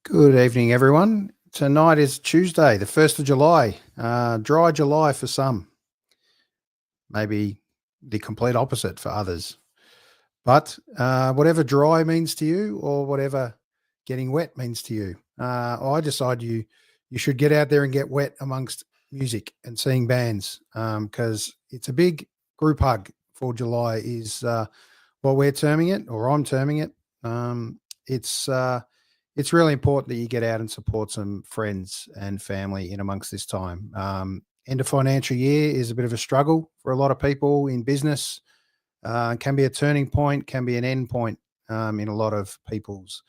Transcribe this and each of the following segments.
Good evening, everyone. Tonight is Tuesday, the 1st of July. Dry July for some, maybe the complete opposite for others. But whatever dry means to you or whatever getting wet means to you, I decide you should get out there and get wet amongst music and seeing bands because it's a big group hug for July is what we're terming it, or I'm terming it. It's really important that you get out and support some friends and family in amongst this time. End of financial year is a bit of a struggle for a lot of people in business. Can be a turning point, can be an end point in a lot of people's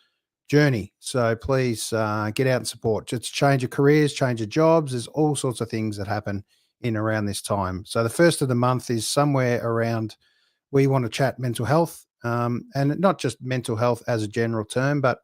journey. So please get out and support. Just change your careers, change your jobs. There's all sorts of things that happen in around this time. So the first of the month is somewhere around we want to chat mental health, and not just mental health as a general term, but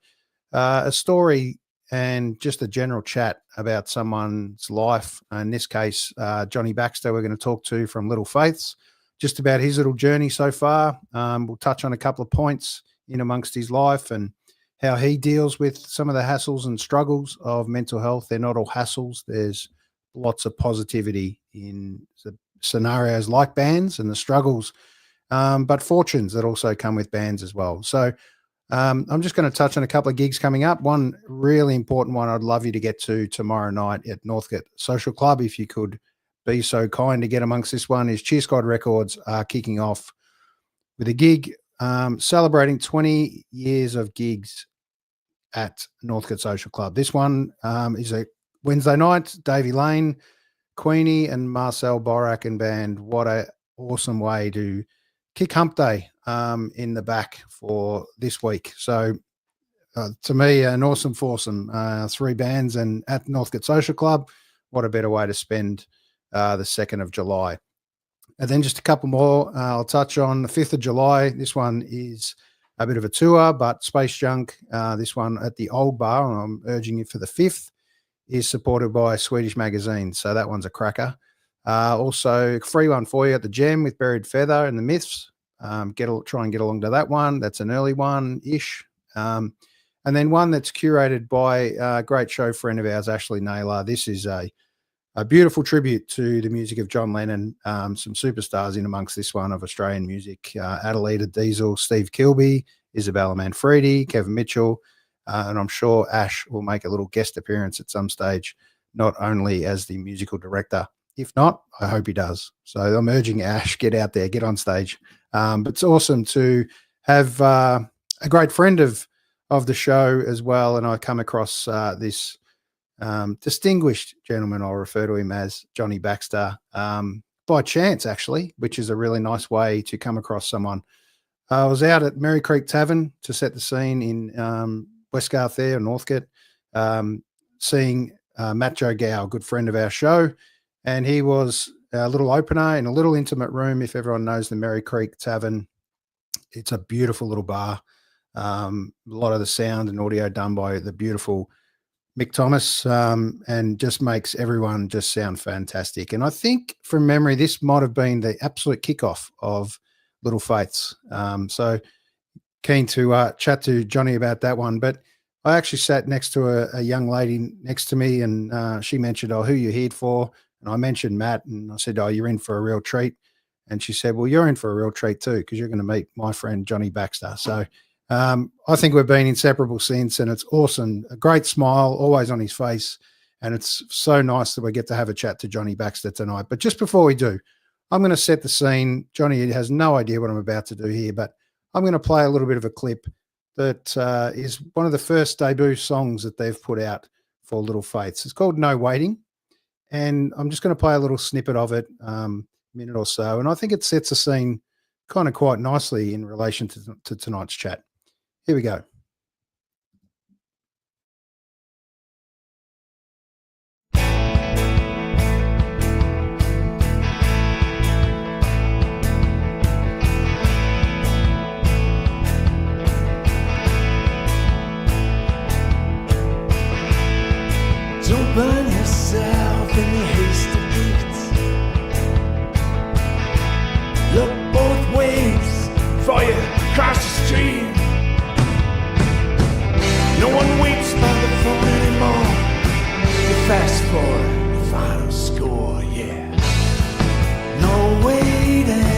a story and just a general chat about someone's life. In this case, Jon Baxter, we're going to talk to from Little Faiths, just about his little journey so far. We'll touch on a couple of points in amongst his life and how he deals with some of the hassles and struggles of mental health. They're not all hassles. There's lots of positivity in the scenarios like bands and the struggles, but fortunes that also come with bands as well. So I'm just going to touch on a couple of gigs coming up. One really important one I'd love you to get to tomorrow night at Northcote Social Club, if you could be so kind to get amongst this one, is Cheer Squad Records are kicking off with a gig celebrating 20 years of gigs at Northcote Social Club. This one is a Wednesday night. Davey Lane, Queenie and Marcel Borak and band. What a awesome way to kick hump day in the back for this week. So to me, an awesome foursome, 3 bands and at Northcote Social Club. What a better way to spend the 2nd of July. And then just a couple more I'll touch on. The 5th of July, this one is a bit of a tour, but Space Junk, this one at the Old Bar, and I'm urging it for the 5th, is supported by Swedish Magazine. So that one's a cracker. Also, free one for you at the Gem with Buried Feather and the Myths. Try and get along to that one. That's an early one-ish. And then one that's curated by a great show friend of ours, Ashley Naylor. This is a beautiful tribute to the music of John Lennon. Some superstars in amongst this one of Australian music. Adelita Diesel, Steve Kilby, Isabella Manfredi, Kevin Mitchell, and I'm sure Ash will make a little guest appearance at some stage, not only as the musical director. If not, I hope he does. So I'm urging Ash, get out there, get on stage. But it's awesome to have a great friend of the show as well. And I come across this distinguished gentleman, I'll refer to him as Jon Baxter, by chance, actually, which is a really nice way to come across someone. I was out at Merry Creek Tavern to set the scene in Westgarth there, Northcote, seeing Matt Joe Gow, a good friend of our show. And he was a little opener in a little intimate room. If everyone knows the Merry Creek Tavern, it's a beautiful little bar. A lot of the sound and audio done by the beautiful Mick Thomas, and just makes everyone just sound fantastic. And I think from memory, this might have been the absolute kickoff of Little Faiths. So keen to chat to Johnny about that one. But I actually sat next to a young lady next to me, and she mentioned, "Oh, who you here for?" And I mentioned Matt, and I said, "Oh, you're in for a real treat." And she said, "Well, you're in for a real treat too, because you're going to meet my friend Johnny Baxter." So I think we've been inseparable since, and it's awesome. A great smile always on his face, and it's so nice that we get to have a chat to Johnny Baxter tonight. But just before we do, I'm going to set the scene. Johnny has no idea what I'm about to do here, but I'm going to play a little bit of a clip that is one of the first debut songs that they've put out for Little Faiths. It's called No Waiting, and I'm just going to play a little snippet of it, minute or so, and I think it sets the scene kind of quite nicely in relation to tonight's chat. Here we go. Don't burn yourself in the haste to eat. Look both ways before you cross the street. No one waits by the phone anymore. You fast forward the final score, yeah. No waiting.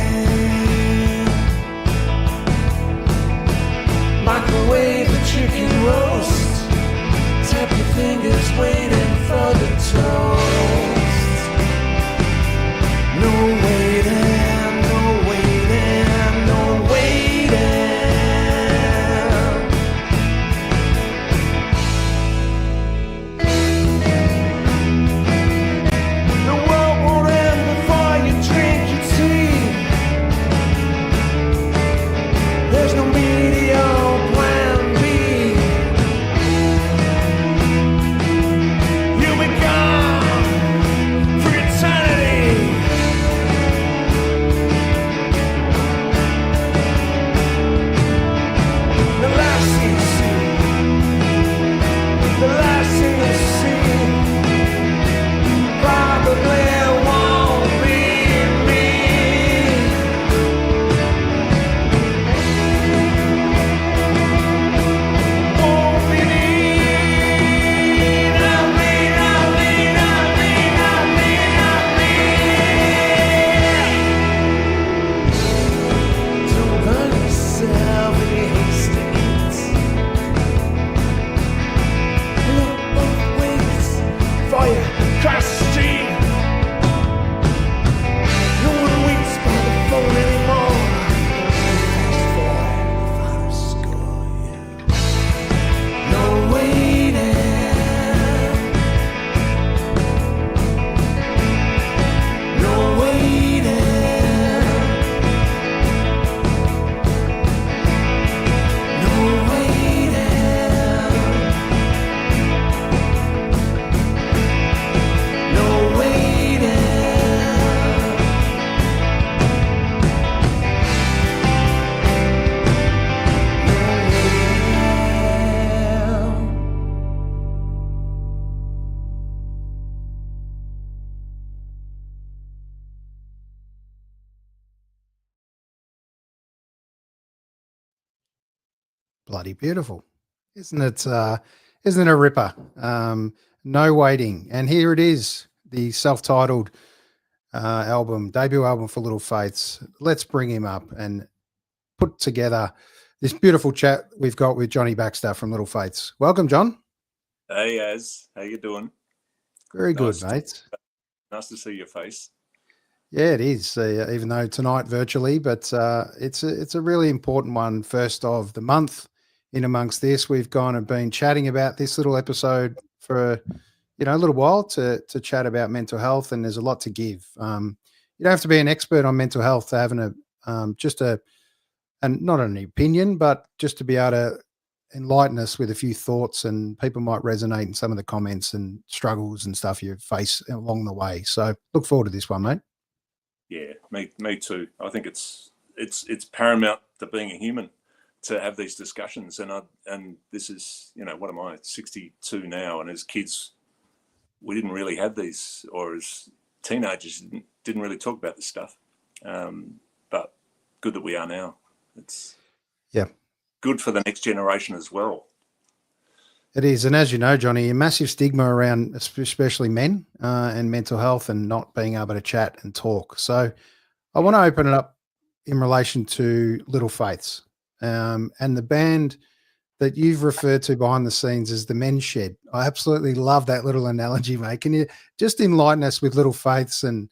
Microwave the chicken roast. Tap your fingers waiting for the toast. No waiting, no waiting, no waiting. The world won't end before you drink your tea. There's no medium plan B. You'll be gone for eternity. The last thing you see, the last thing you see, probably won't be me. Won't be me. Not me, not me, not me, not me, not me. Don't burn yourself in your haste to eat. Look both ways before you cross the street. No one waits by the phone anymore. Fast forward the final score, yeah. No waiting. No waiting. No waiting. No waiting. Bloody beautiful, isn't it? Isn't it a ripper? No Waiting, and here it is, the self-titled debut album for Little Faiths. Let's bring him up and put together this beautiful chat we've got with Johnny Baxter from Little Faiths. Welcome, John. Hey, Az, how you doing? Very good, Nice to- mate. Nice to see your face. Yeah, it is. Even though tonight virtually, but it's a really important one. First of the month. In amongst this, we've gone and been chatting about this little episode for a little while to chat about mental health, and there's a lot to give. You don't have to be an expert on mental health to have and not an opinion, but just to be able to enlighten us with a few thoughts, and people might resonate in some of the comments and struggles and stuff you face along the way. So look forward to this one, mate. Yeah, me too. I think it's paramount to being a human to have these discussions. And this is, what am I, 62 now, and as kids, we didn't really have these, or as teenagers, didn't really talk about this stuff. But good that we are now. It's good for the next generation as well. It is. And as you know, Johnny, a massive stigma around especially men and mental health and not being able to chat and talk. So I want to open it up in relation to Little Faiths and the band that you've referred to behind the scenes as the Men's Shed. I absolutely love that little analogy, mate. Can you just enlighten us with Little Faiths? And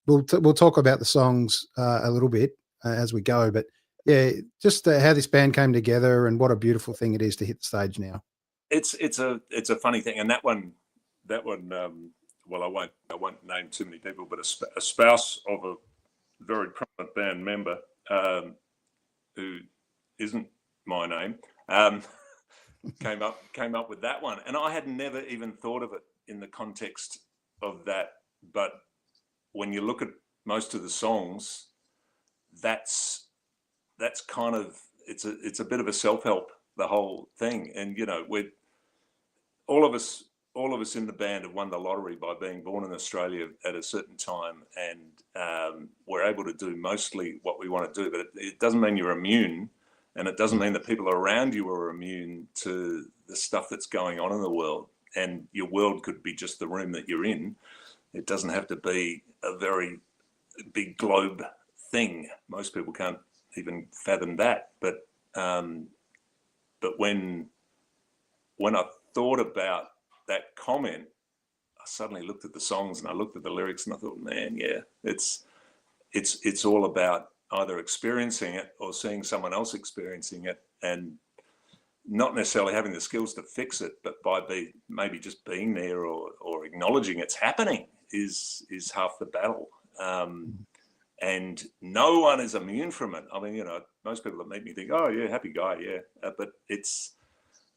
we'll talk about the songs a little bit as we go. But yeah, just how this band came together and what a beautiful thing it is to hit the stage now. It's a funny thing, and that one. Well, I won't name too many people, but a spouse of a very prominent band member who isn't my name came up with that one, and I had never even thought of it in the context of that. But when you look at most of the songs, that's kind of it's a bit of a self-help, the whole thing. And we're all of us in the band have won the lottery by being born in Australia at a certain time, and we're able to do mostly what we want to do. But it doesn't mean you're immune, and it doesn't mean that people around you are immune to the stuff that's going on in the world. And your world could be just the room that you're in. It doesn't have to be a very big globe thing. Most people can't even fathom that. But when I thought about that comment, I suddenly looked at the songs and I looked at the lyrics and I thought, man, yeah, it's all about either experiencing it or seeing someone else experiencing it, and not necessarily having the skills to fix it, but by maybe just being there or acknowledging it's happening is half the battle. And no one is immune from it. I mean, most people that meet me think, oh yeah, happy guy, yeah. But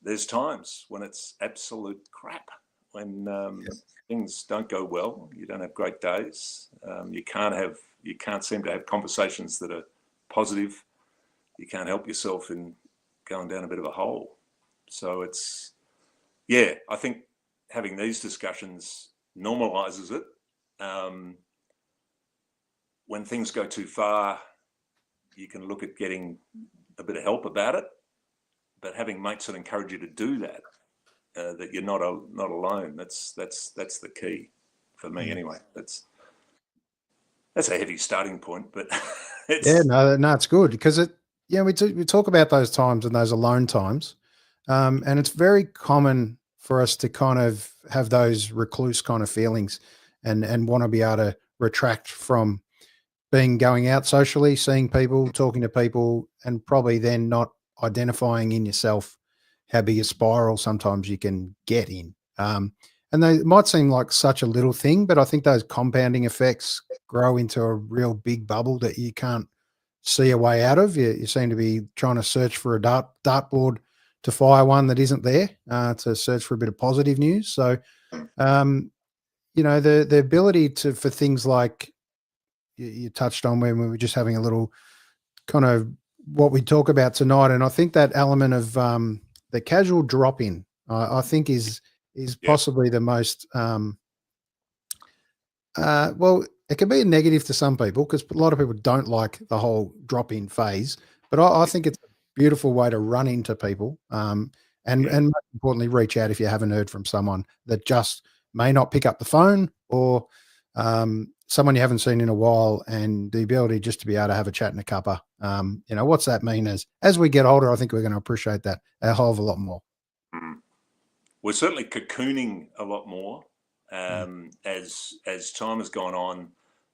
there's times when it's absolute crap, when things don't go well, you don't have great days, you can't seem to have conversations that are positive, you can't help yourself in going down a bit of a hole. So I think having these discussions normalizes it. When things go too far, you can look at getting a bit of help about it, but having mates that encourage you to do that, that you're not alone. That's the key for me anyway. That's a heavy starting point, but it's good because we talk about those times and those alone times, and it's very common for us to kind of have those recluse kind of feelings and want to be able to retract from going out socially, seeing people, talking to people, and probably then not identifying in yourself how big a spiral sometimes you can get in. And they might seem like such a little thing, but I think those compounding effects grow into a real big bubble that you can't see a way out of. You seem to be trying to search for a dartboard to fire one that isn't there, to search for a bit of positive news. So, the ability for things like you touched on when we were just having a little kind of what we talk about tonight. And I think that element of the casual drop in, I think is possibly the most, well, it can be a negative to some people because a lot of people don't like the whole drop in phase, but I think it's a beautiful way to run into people. And most importantly, reach out if you haven't heard from someone that just may not pick up the phone, or someone you haven't seen in a while, and the ability just to be able to have a chat in a cuppa. What's that mean as we get older? I think we're going to appreciate that a whole of a lot more. We're certainly cocooning a lot more as time has gone on.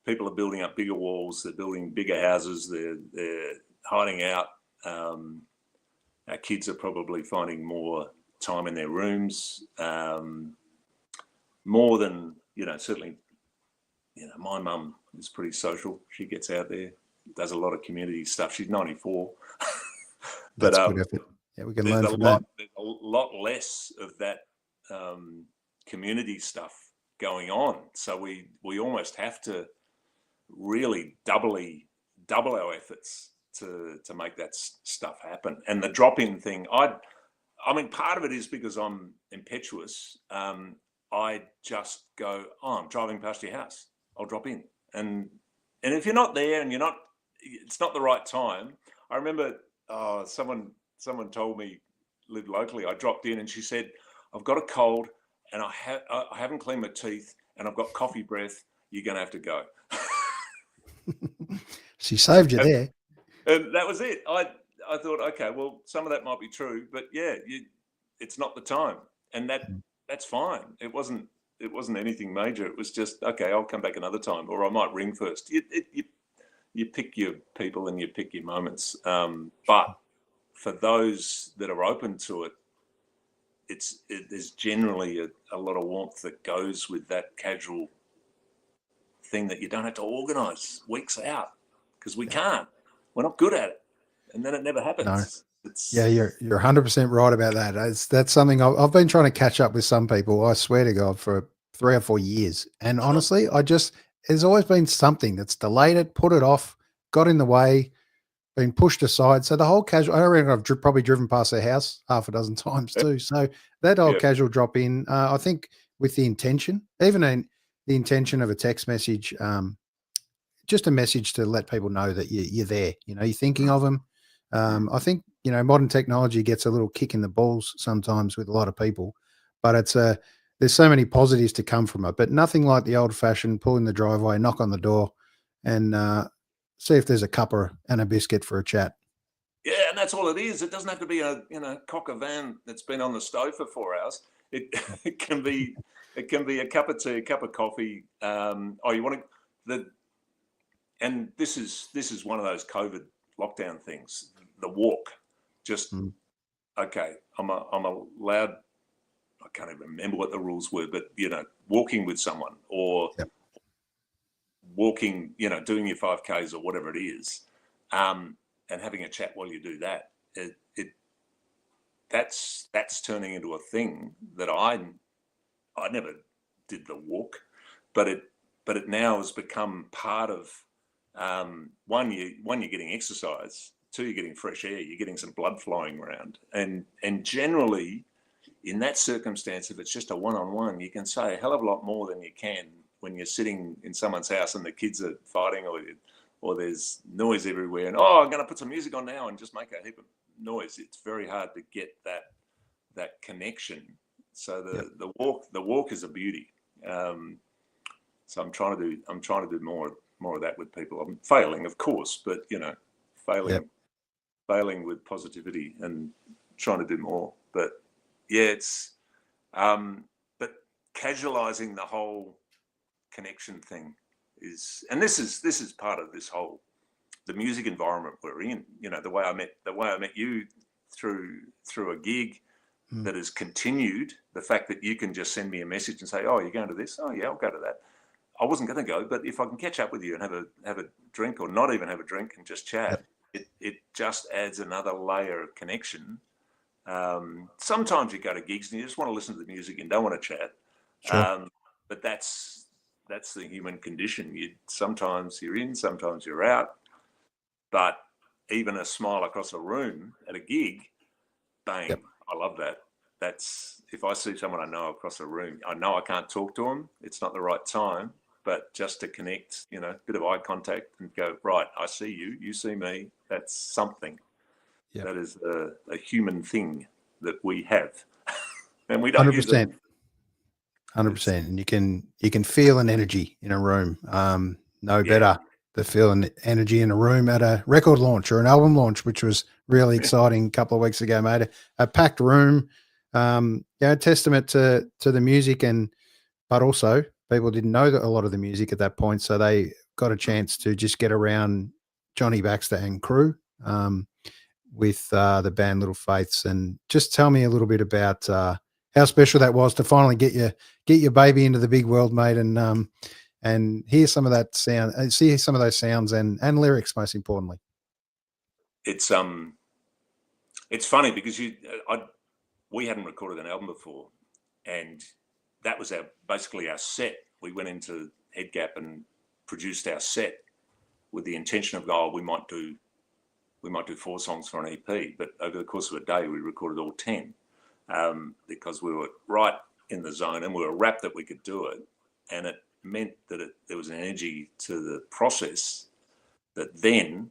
People are building up bigger walls, they're building bigger houses, they're hiding out. Our kids are probably finding more time in their rooms, more than certainly. My mum is pretty social. She gets out there, does a lot of community stuff. She's 94. That's good effort. Yeah, we can learn from that. There's a lot less of that community stuff going on. So we almost have to really double our efforts to make that stuff happen. And the drop-in thing, I mean, part of it is because I'm impetuous. I just go, oh, I'm driving past your house, I'll drop in. And if you're not there and it's not the right time. I remember someone told me, lived locally, I dropped in and she said, I've got a cold and I haven't cleaned my teeth and I've got coffee breath, you're going to have to go. She saved you there. And that was it. I thought, okay, well, some of that might be true, but yeah, it's not the time. And that's fine. It wasn't anything major. It was just, okay, I'll come back another time, or I might ring first. You pick your people and you pick your moments. But for those that are open to it, there's generally a lot of warmth that goes with that casual thing that you don't have to organise weeks out, because we can't. We're not good at it, and then it never happens. No. Yeah, you're 100% right about that. That's something I've been trying to catch up with some people, I swear to God, for 3 or 4 years. And honestly, there's always been something that's delayed it, put it off, got in the way, been pushed aside. So the whole casual, I reckon I've probably driven past their house half a dozen times too. So that whole casual drop in, I think with the intention, even in the intention of a text message, just a message to let people know that you're there, you're thinking of them. I think, modern technology gets a little kick in the balls sometimes with a lot of people, but there's so many positives to come from it, but nothing like the old fashioned pull in the driveway, knock on the door and see if there's a cuppa and a biscuit for a chat. Yeah. And that's all it is. It doesn't have to be a cock of van that's been on the stove for 4 hours. It can be a cup of tea, a cup of coffee. You want and this is one of those COVID lockdown things, the walk. Just okay, I'm allowed, I can't even remember what the rules were, but walking with someone or walking, doing your 5Ks or whatever it is, and having a chat while you do that. That's turning into a thing that I never did the walk, but it now has become part of one, you're getting exercise, two, you're getting fresh air, you're getting some blood flowing around, and generally in that circumstance, if it's just a one-on-one, you can say a hell of a lot more than you can when you're sitting in someone's house and the kids are fighting or there's noise everywhere and I'm going to put some music on now and just make a heap of noise. It's very hard to get that connection. So the walk is a beauty. So I'm trying to do more of that with people. I'm failing, of course, but failing with positivity and trying to do more. But yeah, it's but casualizing the whole connection thing is, and this is part of this whole, the music environment we're in. The way I met you through a gig that has continued. The fact that you can just send me a message and say, "Oh, you're going to this? Oh, yeah, I'll go to that." I wasn't going to go, but if I can catch up with you and have a drink, or not even have a drink and just chat, it just adds another layer of connection. Sometimes you go to gigs and you just want to listen to the music and don't want to chat. Sure. But that's the human condition. Sometimes you're in, sometimes you're out. But even a smile across a room at a gig, bang! Yep. I love that. That's, if I see someone I know across a room, I know I can't talk to them. It's not the right time, but just to connect, a bit of eye contact and go, right, I see you, you see me. That's something. Yep. That is a human thing that we have, and we don't 100%. use it. 100%. And you can feel an energy in a room. Better to feel an energy in a room at a record launch or an album launch, which was really exciting a couple of weeks ago, mate. A packed room, testament to the music, but also people didn't know a lot of the music at that point, so they got a chance to just get around Jon Baxter and crew with the band Little Faiths. And just tell me a little bit about how special that was to finally get your baby into the big world, mate, and hear some of that sound, see some of those sounds and lyrics, most importantly. It's funny because we hadn't recorded an album before, and that was basically our set. We went into Head Gap and produced our set, with the intention of, oh, we might do 4 songs for an EP, but over the course of a day, we recorded all 10 because we were right in the zone and we were rapt that we could do it. And it meant that there was an energy to the process but then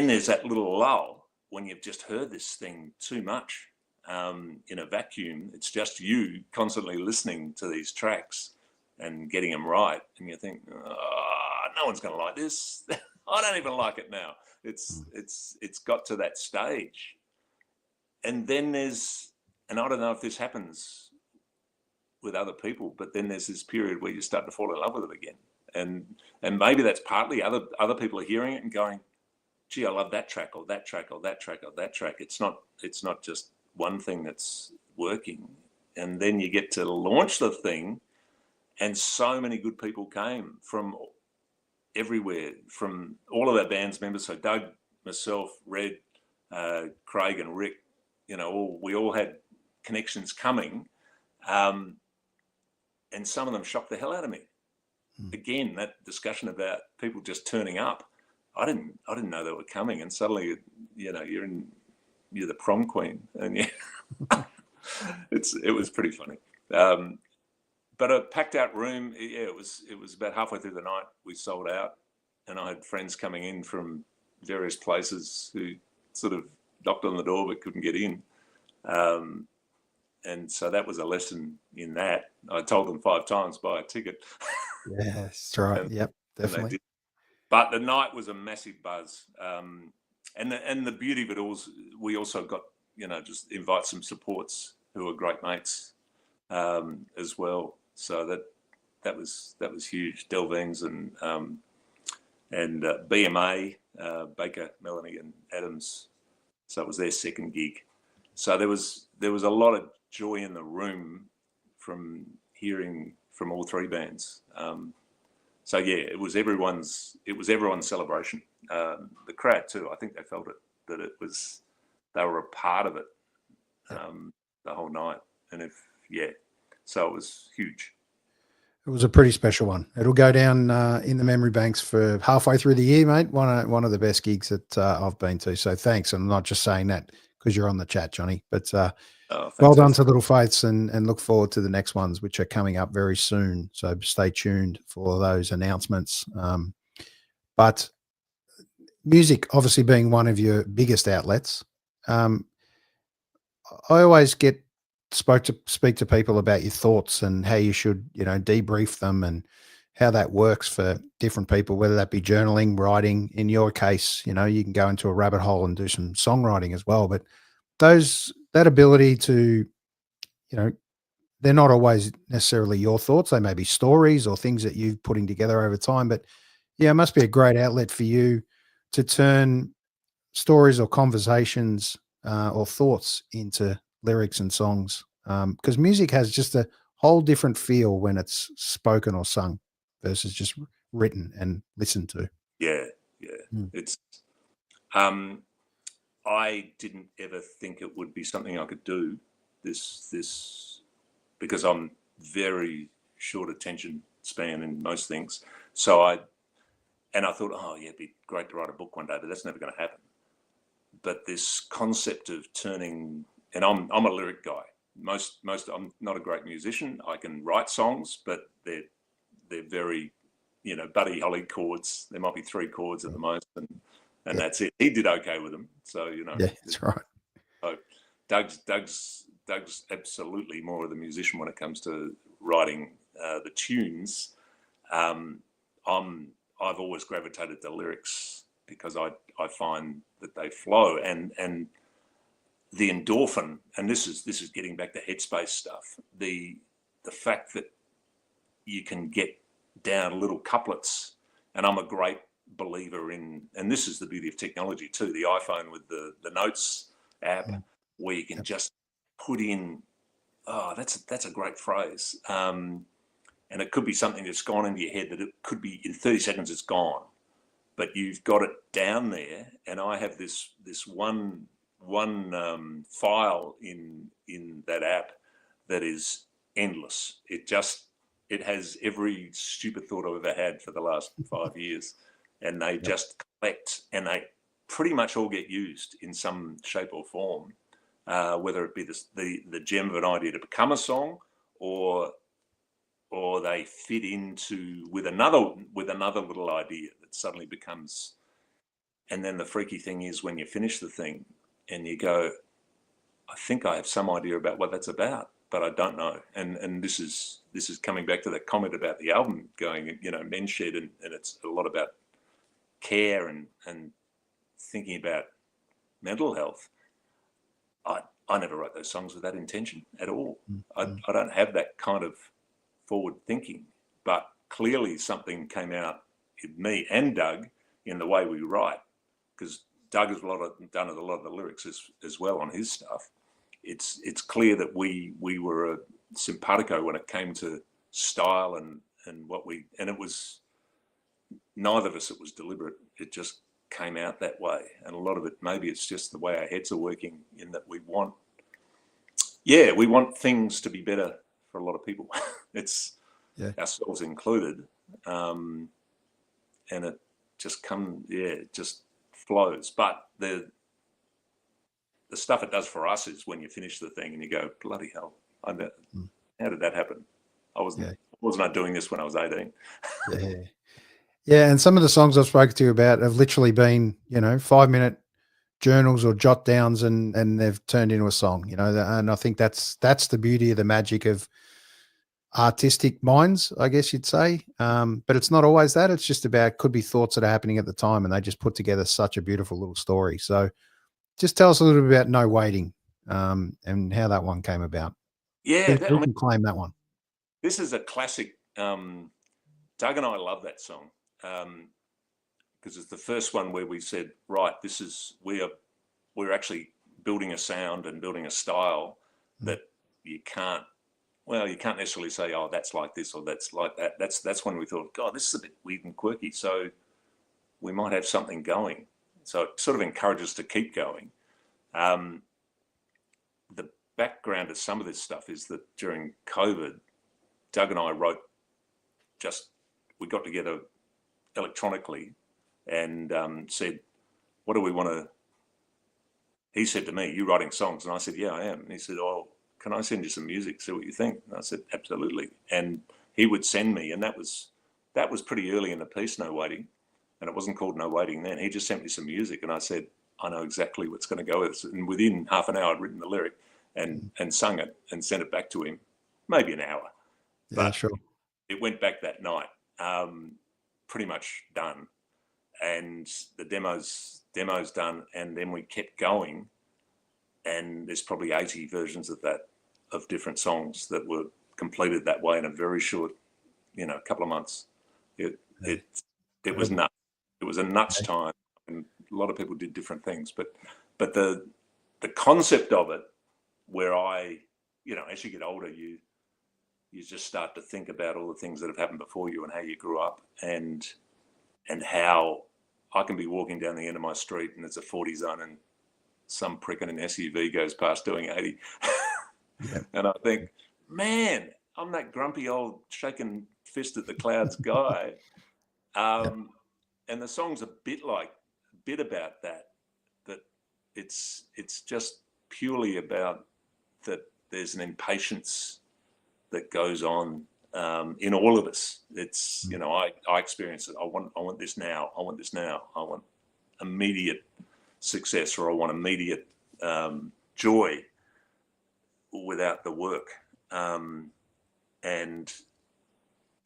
there's that little lull when you've just heard this thing too much in a vacuum. It's just you constantly listening to these tracks and getting them right. And you think, oh, no one's going to like this. I don't even like it now. It's got to that stage. And then and I don't know if this happens with other people, but then there's this period where you start to fall in love with it again. And maybe that's partly other people are hearing it and going, gee, I love that track or that track or that track or that track. It's not just one thing that's working. And then you get to launch the thing, and so many good people came from everywhere, from all of our band's members. So Doug, myself, Red, Craig and Rick, we all had connections coming. And some of them shocked the hell out of me. Again, that discussion about people just turning up, I didn't know they were coming, and suddenly, you're the prom queen, and it was pretty funny. But a packed out room, it was about halfway through the night we sold out, and I had friends coming in from various places who sort of knocked on the door but couldn't get in. And so that was a lesson in that. I told them 5 times, buy a ticket. Yeah, that's right. Yep, definitely. But the night was a massive buzz. And the beauty of it all is we also got, just invite some supports who are great mates as well. So that was huge. Delvings and BMA, Baker, Melanie and Adams. So it was their second gig. So there was a lot of joy in the room from hearing from all 3 bands. So yeah, it was everyone's celebration. The crowd too. I think they felt it, that they were a part of it the whole night. And so it was huge. It was a pretty special one. It'll go down in the memory banks for halfway through the year, mate. One of the best gigs that I've been to. So thanks. I'm not just saying that because you're on the chat, Johnny, but well done to Little Faiths, and look forward to the next ones, which are coming up very soon. So stay tuned for those announcements. But music obviously being one of your biggest outlets, I always speak to people about your thoughts and how you should, debrief them and how that works for different people, whether that be journaling, writing. In your case, you can go into a rabbit hole and do some songwriting as well. But that ability to, they're not always necessarily your thoughts. They may be stories or things that you've putting together over time. But yeah, it must be a great outlet for you to turn stories or conversations or thoughts into lyrics and songs, because music has just a whole different feel when it's spoken or sung versus just written and listened to. It's I didn't ever think it would be something I could do this because I'm very short attention span in most things. So I thought, oh yeah, it'd be great to write a book one day, but that's never going to happen. But this concept of turning, and I'm a lyric guy. Most I'm not a great musician. I can write songs, but they're very, Buddy Holly chords. There might be 3 chords at the most, and that's it. He did okay with them. So, Yeah, that's right. So Doug's absolutely more of the musician when it comes to writing the tunes. I've always gravitated to lyrics because I find that they flow, and the endorphin, and this is getting back to headspace stuff. The fact that you can get down little couplets, and I'm a great believer in, and this is the beauty of technology too, the iPhone with the notes app, where you can just put in, that's a great phrase, and it could be something that's gone into your head that it could be in 30 seconds it's gone, but you've got it down there. And I have this one file in that app that is endless. It just it has every stupid thought I've ever had for the last 5 years, and they just collect, and they pretty much all get used in some shape or form, whether it be the gem of an idea to become a song, or they fit into with another little idea that suddenly becomes. And then the freaky thing is when you finish the thing and you go, I think I have some idea about what that's about, but I don't know. And this is coming back to that comment about the album going, Men Shed, and it's a lot about care and thinking about mental health. I never wrote those songs with that intention at all. Mm-hmm. I don't have that kind of forward thinking, but clearly something came out in me and Doug in the way we write, because Doug has done a lot of the lyrics as well on his stuff. It's clear that we were a simpatico when it came to style and it was, neither of us, it was deliberate. It just came out that way. And a lot of it, maybe it's just the way our heads are working, in that we want things to be better for a lot of people. It's ourselves included. And it just just flows. But the stuff it does for us is when you finish the thing and you go, bloody hell, how did that happen? I wasn't doing this when I was 18. Yeah, and some of the songs I've spoken to you about have literally been, 5-minute journals or jot downs, and they've turned into a song, and I think that's the beauty of the magic of artistic minds, I guess you'd say. But it's not always that. It's just could be thoughts that are happening at the time, and they just put together such a beautiful little story. So just tell us a little bit about No Waiting, and how that one came about. Yeah. Who can claim that one? This is a classic. Doug and I love that song. Because it's the first one where we said, right, we're actually building a sound and building a style that you can't necessarily say, oh, that's like this or that's like that. That's when we thought, God, this is a bit weird and quirky, so we might have something going. So it sort of encouraged us to keep going. The background of some of this stuff is that during COVID, Doug and I we got together electronically and said, what do we want to, he said to me, you writing songs? And I said, yeah, I am. And he said, oh, can I send you some music, see what you think? And I said, absolutely. And he would send me, and that was pretty early in the piece, No Waiting, and it wasn't called No Waiting then. He just sent me some music, and I said, I know exactly what's going to go with it. And within half an hour, I'd written the lyric and sung it and sent it back to him, maybe an hour. Yeah, but sure. It went back that night. Pretty much done, and the demo's done, and then we kept going, and there's probably 80 versions of different songs that were completed that way in a very short, couple of months. It was nuts. It was a nuts time, and a lot of people did different things, but the concept of it, where as you get older, you just start to think about all the things that have happened before you and how you grew up, and how I can be walking down the end of my street and it's a 40 zone and some prick in an SUV goes past doing 80. And I think, man, I'm that grumpy old shaking fist at the clouds guy. And the song's a bit about that it's just purely about that there's an impatience that goes on in all of us. It's, I experience it. I want this now. I want this now. I want immediate success, or I want immediate joy without the work. And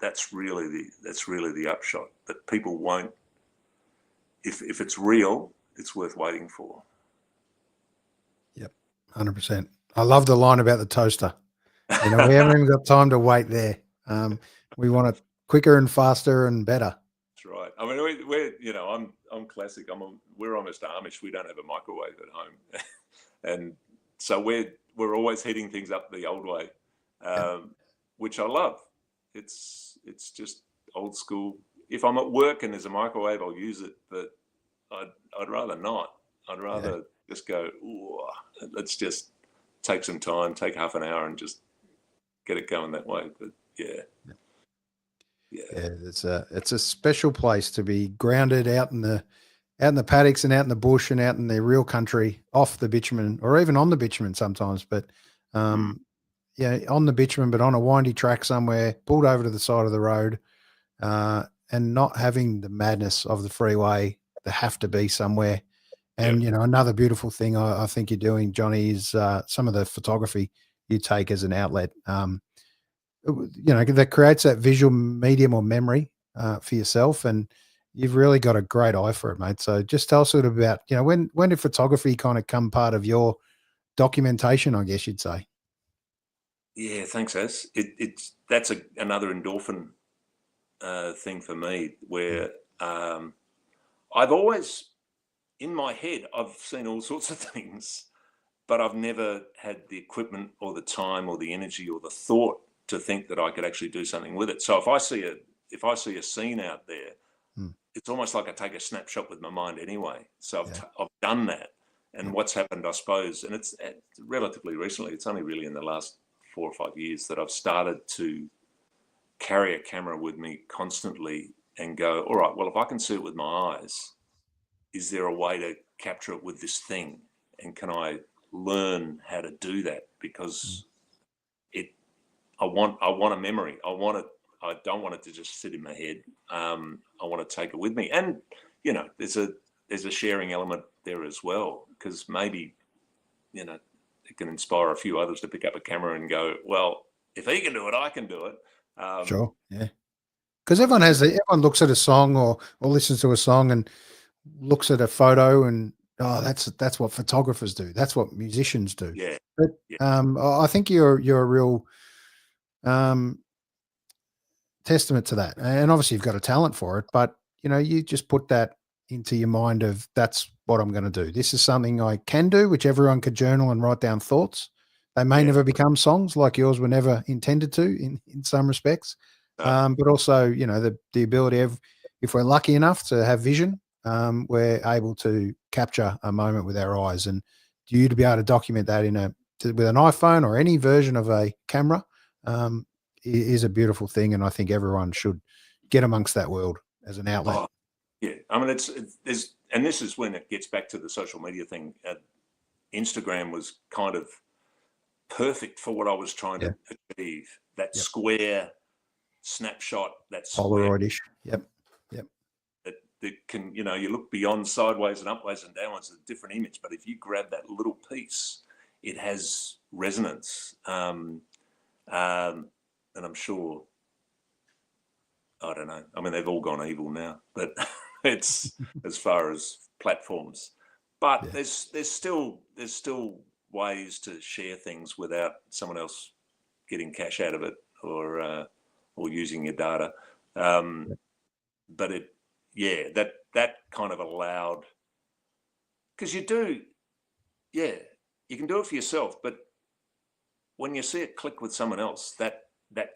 that's really the upshot, that people won't, if it's real, it's worth waiting for. Yep. 100%. I love the line about the toaster. We haven't even got time to wait there. We want it quicker and faster and better. That's right. I mean, we're I'm classic. We're almost Amish. We don't have a microwave at home, and so we're always heating things up the old way, which I love. It's just old school. If I'm at work and there's a microwave, I'll use it, but I'd rather not. I'd rather just go, ooh, let's just take some time, take half an hour and just get it going that way. But Yeah. Yeah, it's a special place to be grounded out in the paddocks and out in the bush and out in the real country, off the bitumen or even on the bitumen sometimes. But yeah, on the bitumen, but on a windy track somewhere, pulled over to the side of the road, and not having the madness of the freeway. There have to be somewhere. And, another beautiful thing I think you're doing, Johnny, is some of the photography you take as an outlet. That creates that visual medium or memory for yourself. And you've really got a great eye for it, mate. So just tell us a little about, when did photography kind of come part of your documentation, I guess you'd say? Yeah, thanks, Az. That's another endorphin thing for me, where I've always, in my head, I've seen all sorts of things, but I've never had the equipment or the time or the energy or the thought to think that I could actually do something with it. So if I see a scene out there, it's almost like I take a snapshot with my mind anyway. So I've done that. And what's happened, I suppose, and it's relatively recently, it's only really in the last 4 or 5 years that I've started to carry a camera with me constantly and go, all right, well, if I can see it with my eyes, is there a way to capture it with this thing? And can I learn how to do that? Because I want a memory. I don't want it to just sit in my head. I want to take it with me. And, there's a sharing element there as well, because maybe, it can inspire a few others to pick up a camera and go, well, if he can do it, I can do it. Sure. Yeah. Because everyone looks at a song or listens to a song and looks at a photo and, that's what photographers do. That's what musicians do. Yeah. But I think you're a real testament to that. And obviously you've got a talent for it, but you just put that into your mind of that's what I'm going to do. This is something I can do, which everyone could journal and write down thoughts. They may never become songs, like yours were never intended to in some respects. But also, the ability of, if we're lucky enough to have vision, we're able to capture a moment with our eyes, and you to be able to document that with an iPhone or any version of a camera, is a beautiful thing. And I think everyone should get amongst that world as an outlet. Oh, yeah. I mean, and this is when it gets back to the social media thing. Instagram was kind of perfect for what I was trying to achieve. That square snapshot, that Polaroid-ish. Yep. That can, you look beyond sideways and upways and downwards, a different image. But if you grab that little piece, it has resonance. And I'm sure, I don't know. I mean, they've all gone evil now, but it's as far as platforms. But there's still ways to share things without someone else getting cash out of it or using your data. But that kind of allowed, because you can do it for yourself, but when you see it click with someone else, that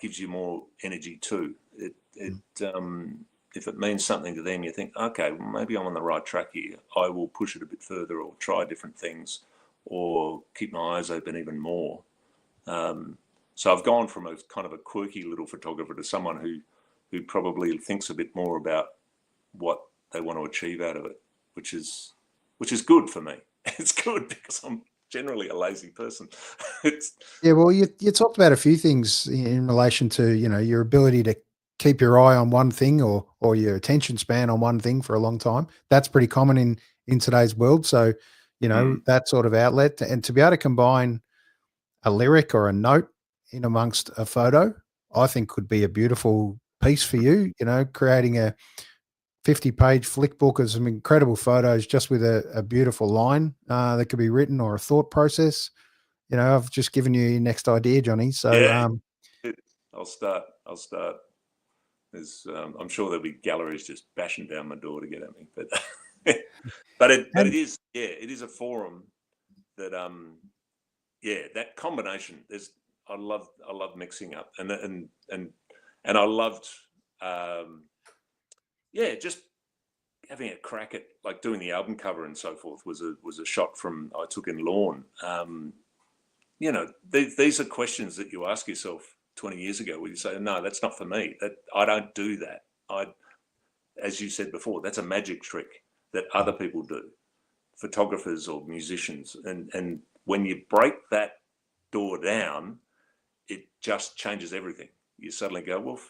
gives you more energy too. If it means something to them, you think, okay, well, maybe I'm on the right track here. I will push it a bit further, or try different things, or keep my eyes open even more. So I've gone from a kind of a quirky little photographer to someone who probably thinks a bit more about what they want to achieve out of it, which is good for me. It's good because I'm generally a lazy person. Well, you talked about a few things in relation to, your ability to keep your eye on one thing or your attention span on one thing for a long time. That's pretty common in today's world. So, that sort of outlet, and to be able to combine a lyric or a note in amongst a photo, I think could be a beautiful piece for you, creating a 50-page flick book of some incredible photos just with a beautiful line that could be written, or a thought process. I've just given you your next idea, Johnny. So I'll start. I'm sure there'll be galleries just bashing down my door to get at me, but it is a forum that that combination. I love mixing up, and I loved just having a crack at, like, doing the album cover and so forth was a shot from I took in Lawn. These are questions that you ask yourself 20 years ago where you say, no, that's not for me. That I don't do that. As you said before, that's a magic trick that other people do, photographers or musicians. And when you break that door down, it just changes everything. You suddenly go, well,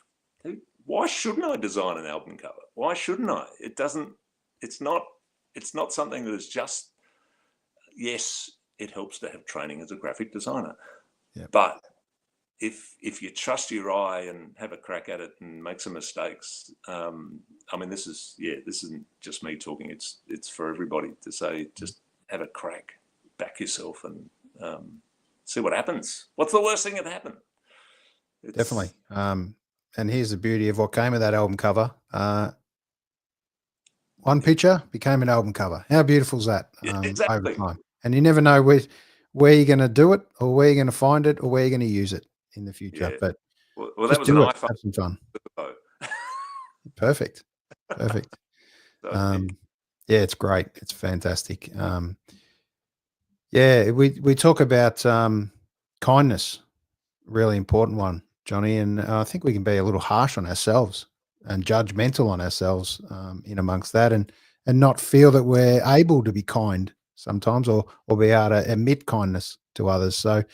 why shouldn't I design an album cover? Why shouldn't I? It's not something that is just, yes, it helps to have training as a graphic designer. Yep. But if you trust your eye and have a crack at it and make some mistakes, I mean, this isn't just me talking. It's for everybody to say, just have a crack, back yourself, and see what happens. What's the worst thing that happen? Definitely. And here's the beauty of what came of that album cover. One picture became an album cover. How beautiful is that? Exactly. Over time. And you never know where you're going to do it, or where you're going to find it, or where you're going to use it in the future. Yeah. But well, that was an iPhone. Have some fun. Perfect. So, yeah, it's great. It's fantastic. Yeah, we talk about kindness, really important one, Johnny. And I think we can be a little harsh on ourselves and judgmental on ourselves in amongst that, and not feel that we're able to be kind sometimes, or be able to admit kindness to others. So,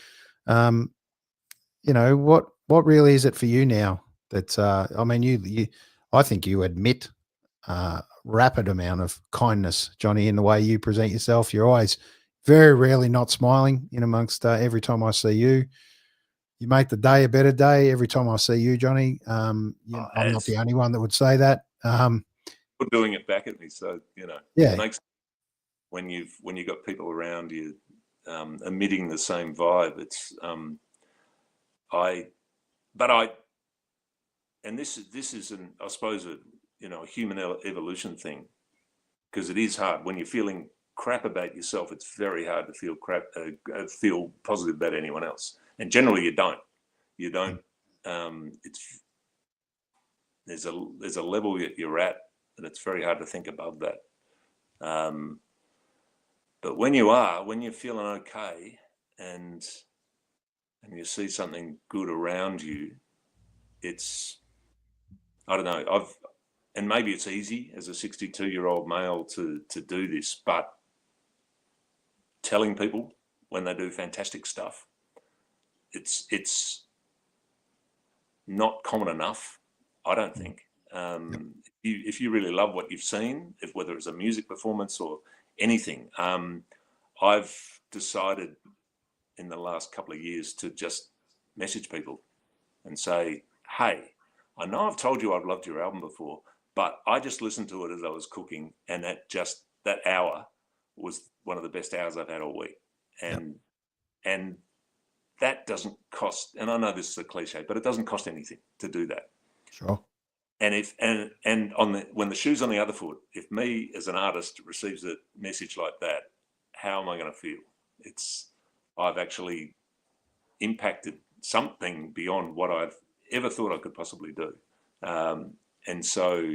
you know, what really is it for you now that, I mean, I think you admit rapid amount of kindness, Johnny, in the way you present yourself. You're always very rarely not smiling in amongst every time I see you. You make the day a better day every time I see you, Johnny. I'm not the only one that would say that. You're doing it back at me, so Yeah. It makes, when you've got people around you emitting the same vibe. It's and this is I suppose a human evolution thing, because it is hard when you're feeling crap about yourself. It's very hard to feel positive about anyone else, and generally you don't. There's a level that you're at, and it's very hard to think above that. But when you're feeling okay, and you see something good around you, it's, I don't know, and maybe it's easy as a 62-year-old male to do this, but telling people when they do fantastic stuff, it's not common enough, I don't think. If you really love what you've seen, whether it's a music performance or anything, I've decided in the last couple of years to just message people and say, hey, I know I've told you I've loved your album before, but I just listened to it as I was cooking, and that hour was one of the best hours I've had all week. And that doesn't cost, and I know this is a cliche, but it doesn't cost anything to do that. Sure. And when the shoe's on the other foot, if me as an artist receives a message like that, how am I going to feel? I've actually impacted something beyond what I've ever thought I could possibly do. And so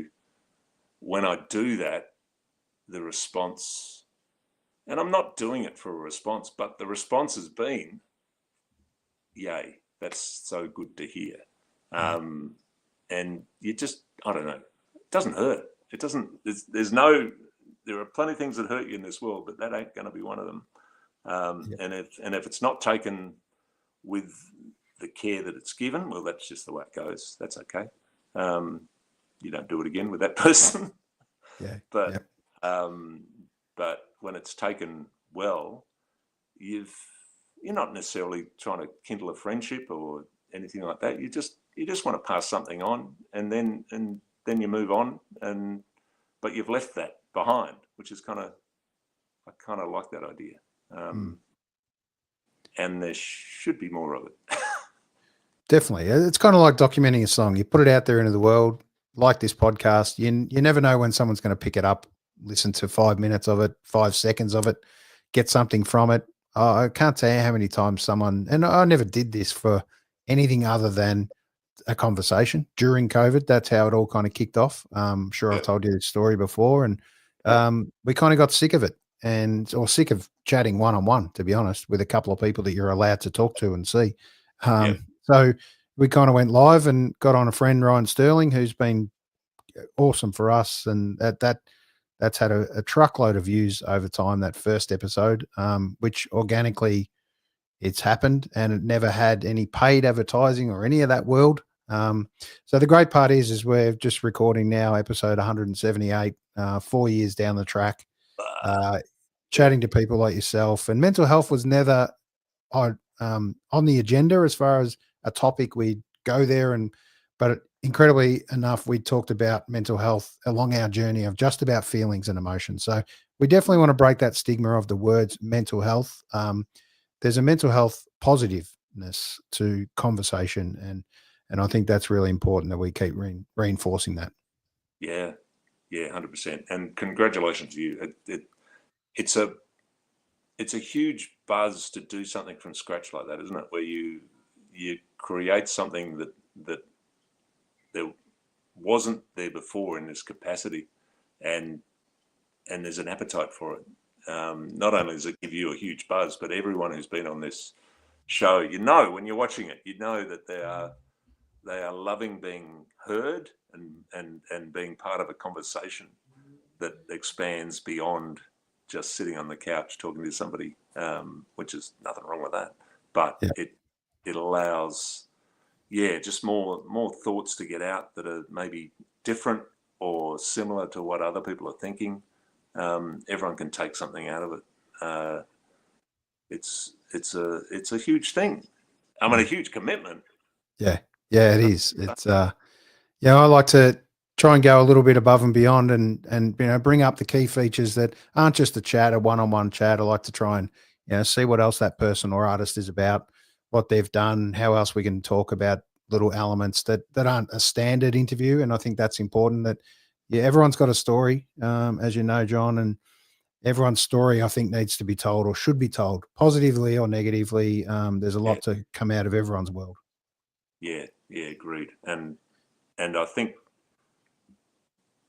when I do that, the response, and I'm not doing it for a response, but the response has been, yay, that's so good to hear. And you just, I don't know, it doesn't hurt. It doesn't, there are plenty of things that hurt you in this world, but that ain't going to be one of them. And if it's not taken with the care that it's given, well, that's just the way it goes. That's okay. You don't do it again with that person. But when it's taken well, you're not necessarily trying to kindle a friendship or anything like that. You just want to pass something on, and then you move on, but you've left that behind, which is I kind of like that idea. And there should be more of it. Definitely. It's kind of like documenting a song. You put it out there into the world, like this podcast. You never know when someone's going to pick it up, listen to 5 minutes of it, 5 seconds of it, get something from it. I can't tell you how many times someone, and I never did this for anything other than a conversation during COVID. That's how it all kind of kicked off. I'm sure I've told you this story before, and we kind of got sick of it, or sick of chatting one-on-one, to be honest, with a couple of people that you're allowed to talk to and see. So we kind of went live and got on a friend, Ryan Sterling, who's been awesome for us, and that's had a truckload of views over time. That first episode, which organically it's happened, and it never had any paid advertising or any of that world. So the great part is we're just recording now episode 178, 4 years down the track, chatting to people like yourself. And mental health was never on the agenda as far as a topic. We'd go there, but incredibly enough, we talked about mental health along our journey of just about feelings and emotions. So we definitely want to break that stigma of the words mental health. There's a mental health positiveness to conversation, and I think that's really important that we keep reinforcing that. Yeah, 100%. And congratulations to you. It's a huge buzz to do something from scratch like that, isn't it? Where you create something that there wasn't there before in this capacity, and there's an appetite for it. Not only does it give you a huge buzz, but everyone who's been on this show, when you're watching it, that they are loving being heard and being part of a conversation that expands beyond just sitting on the couch talking to somebody, which is nothing wrong with that. But it allows, just more thoughts to get out that are maybe different or similar to what other people are thinking. Everyone can take something out of it. It's a huge thing. I mean, a huge commitment. Yeah, it is. It's I like to try and go a little bit above and beyond, and bring up the key features that aren't just a chat, a one-on-one chat. I like to try and see what else that person or artist is about, what they've done, how else we can talk about little elements that aren't a standard interview. And I think that's important. That everyone's got a story, as you know, John, and everyone's story, I think, needs to be told or should be told, positively or negatively. There's a lot to come out of everyone's world. Yeah, agreed. And I think,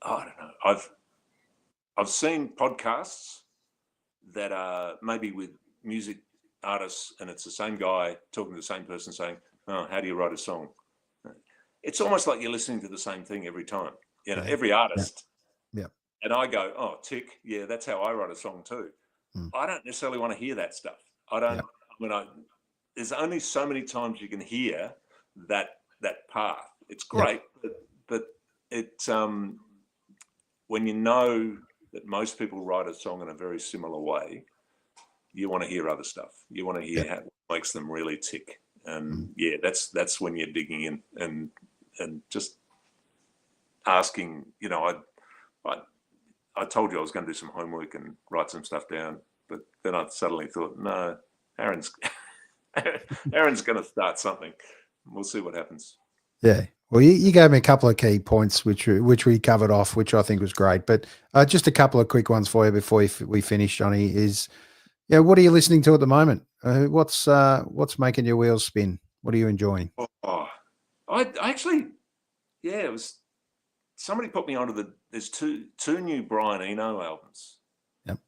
I don't know, I've seen podcasts that are maybe with music artists, and it's the same guy talking to the same person saying, "Oh, how do you write a song?" It's almost like you're listening to the same thing every time. Every artist. Yeah. And I go, "Oh, tick. Yeah, that's how I write a song too." I don't necessarily want to hear that stuff. I don't. There's only so many times you can hear that path. It's great, but it's when you know that most people write a song in a very similar way, you want to hear other stuff. You want to hear how it makes them really tick. And that's when you're digging in and just asking. I told you I was going to do some homework and write some stuff down, but then I suddenly thought, no, Aaron's going to start something. We'll see what happens. Yeah. Well, you gave me a couple of key points, which we covered off, which I think was great. But just a couple of quick ones for you before we finish, Johnny, is, what are you listening to at the moment? What's making your wheels spin? What are you enjoying? I actually, it was somebody put me onto there's two new Brian Eno albums. Yep.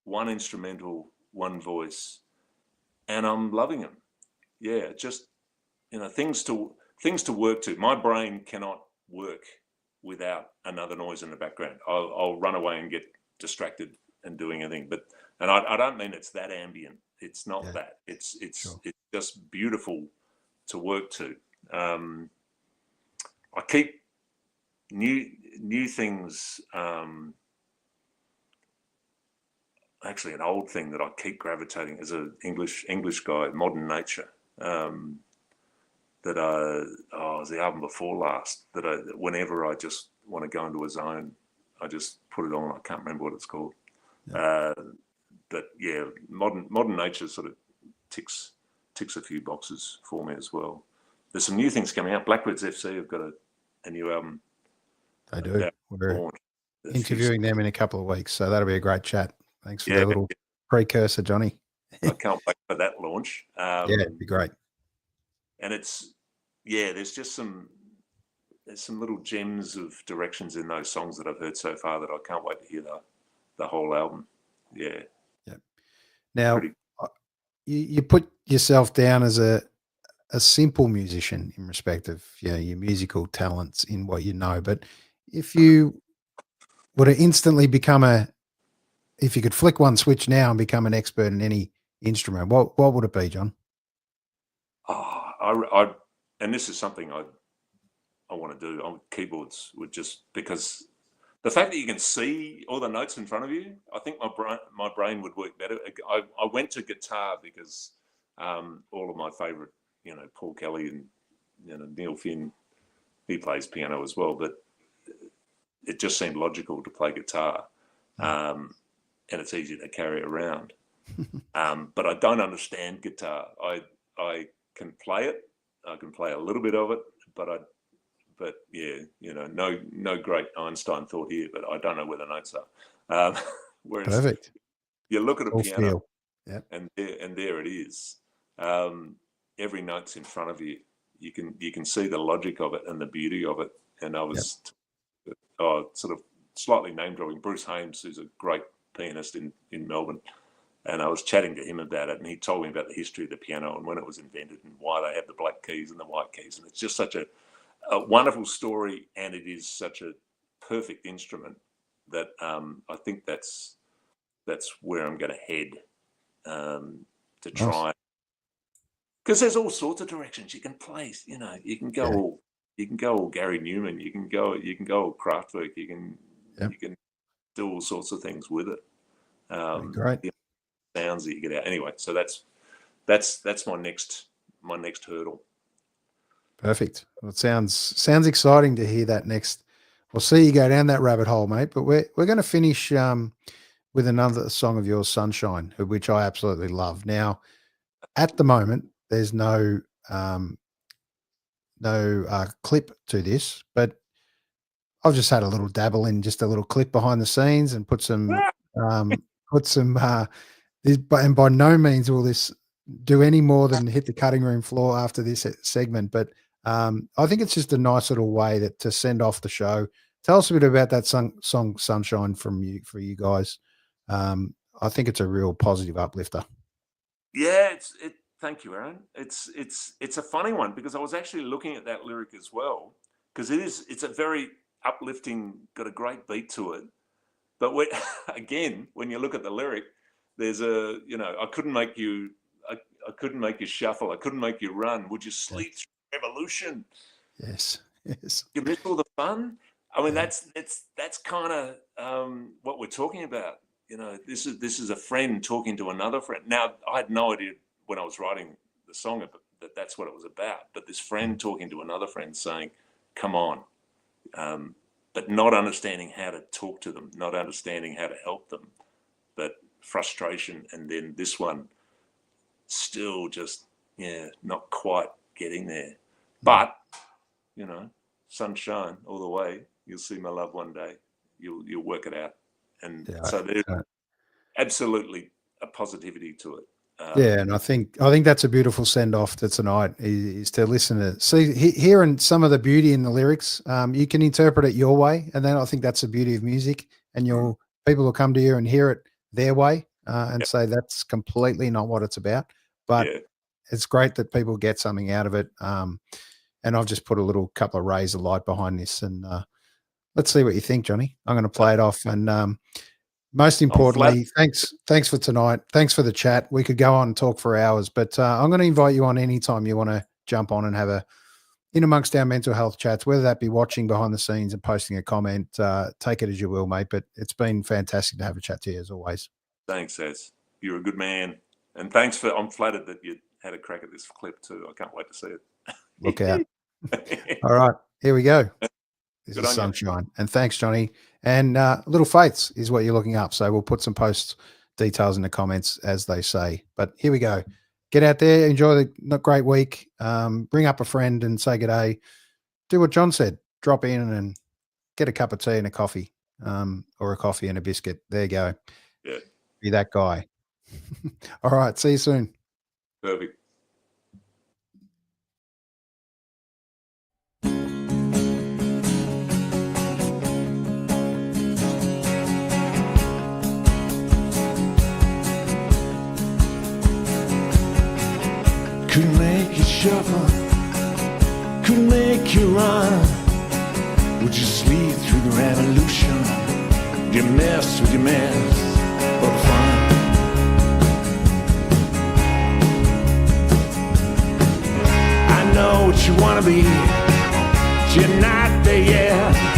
One instrumental, one voice, and I'm loving them. Yeah, just things to work to. My brain cannot work without another noise in the background. I'll run away and get distracted and doing anything. And I don't mean it's that ambient. It's not that. It's just beautiful to work to. I keep new things. Actually, an old thing that I keep gravitating is an English guy, Modern Nature. That was the album before last. Whenever I just want to go into a zone, I just put it on. I can't remember what it's called. Yeah. But Modern Nature sort of ticks a few boxes for me as well. There's some new things coming out. Blackbirds FC have got a new album. They do. We're interviewing them in a couple of weeks, so that'll be a great chat. Thanks for the little precursor, Johnny. I can't wait for that launch. It'd be great. And there's just some little gems of directions in those songs that I've heard so far that I can't wait to hear the whole album. Yeah. Now, you put yourself down as a simple musician in respect of your musical talents in what you know, but if you were to instantly become if you could flick one switch now and become an expert in any instrument, what would it be, John? Oh, and this is something I want to do on keyboards, would just because the fact that you can see all the notes in front of you, I think my brain would work better. I went to guitar because all of my favorite, Paul Kelly and Neil Finn, he plays piano as well, but it just seemed logical to play guitar, and it's easy to carry around. But I don't understand guitar. I can play it. I can play a little bit of it, but yeah, no great Einstein thought here, but I don't know where the notes are. Whereas Perfect. you look at a All piano, feel. Yep. and there it is. Every note's in front of you. You can see the logic of it and the beauty of it. And I was sort of slightly name dropping Bruce Hames, who's a great pianist in Melbourne. And I was chatting to him about it, and he told me about the history of the piano and when it was invented and why they have the black keys and the white keys. And it's just such a wonderful story, and it is such a perfect instrument that I think that's where I'm going to head to try. Nice. Because there's all sorts of directions you can play. You can go all Gary Newman. You can go all Kraftwerk. You can do all sorts of things with it. Great. Sounds that you get out. Anyway, so that's my next hurdle. Perfect. Well, it sounds exciting to hear that next. We'll see you go down that rabbit hole, mate. But we're going to finish with another song of yours, Sunshine, which I absolutely love. Now, at the moment, there's no clip to this, but I've just had a little dabble in just a little clip behind the scenes and put some and by no means will this do any more than hit the cutting room floor after this segment, but I think it's just a nice little way to send off the show. Tell us a bit about that song Sunshine for you guys. I think it's a real positive uplifter. Yeah, thank you, Aaron. It's a funny one because I was actually looking at that lyric as well, because it's a very uplifting, got a great beat to it. But when you look at the lyric, there's I couldn't make you shuffle, I couldn't make you run. Would you sleep through revolution? Yes. You miss all the fun. I mean, that's kind of what we're talking about. This is a friend talking to another friend. Now, I had no idea when I was writing the song that that's what it was about. But this friend talking to another friend saying, "Come on," but not understanding how to talk to them, not understanding how to help them, but frustration. And then this one, still just not quite getting there. But sunshine all the way. You'll see my love one day. You'll work it out. And so there's absolutely a positivity to it. And I think that's a beautiful send off to tonight is to listen to hearing some of the beauty in the lyrics. You can interpret it your way, and then I think that's the beauty of music. And people will come to you and hear it their way and say that's completely not what it's about. But it's great that people get something out of it. And I've just put a little couple of rays of light behind this, and let's see what you think, Johnny. I'm going to play it off, and most importantly, thanks for tonight. Thanks for the chat. We could go on and talk for hours, but I'm going to invite you on anytime you want to jump on and have in amongst our mental health chats, whether that be watching behind the scenes and posting a comment. Take it as you will, mate. But it's been fantastic to have a chat to you as always. Thanks, Ez. You're a good man, and thanks I'm flattered that you had a crack at this clip too. I can't wait to see it. Look out. All right, here we go. This is Sunshine. And thanks, Johnny. And Little Faiths is what you're looking up. So we'll put some post details in the comments, as they say. But here we go. Get out there, enjoy the great week. Bring up a friend and say good day. Do what John said. Drop in and get a cup of tea and a coffee, or a coffee and a biscuit. There you go. Yeah. Be that guy. All right. See you soon. Perfect. Could make make you shuffle, could make you run. Would you sleep through the revolution? You mess with your mess for fun. I know what you wanna be, but you're not there yet.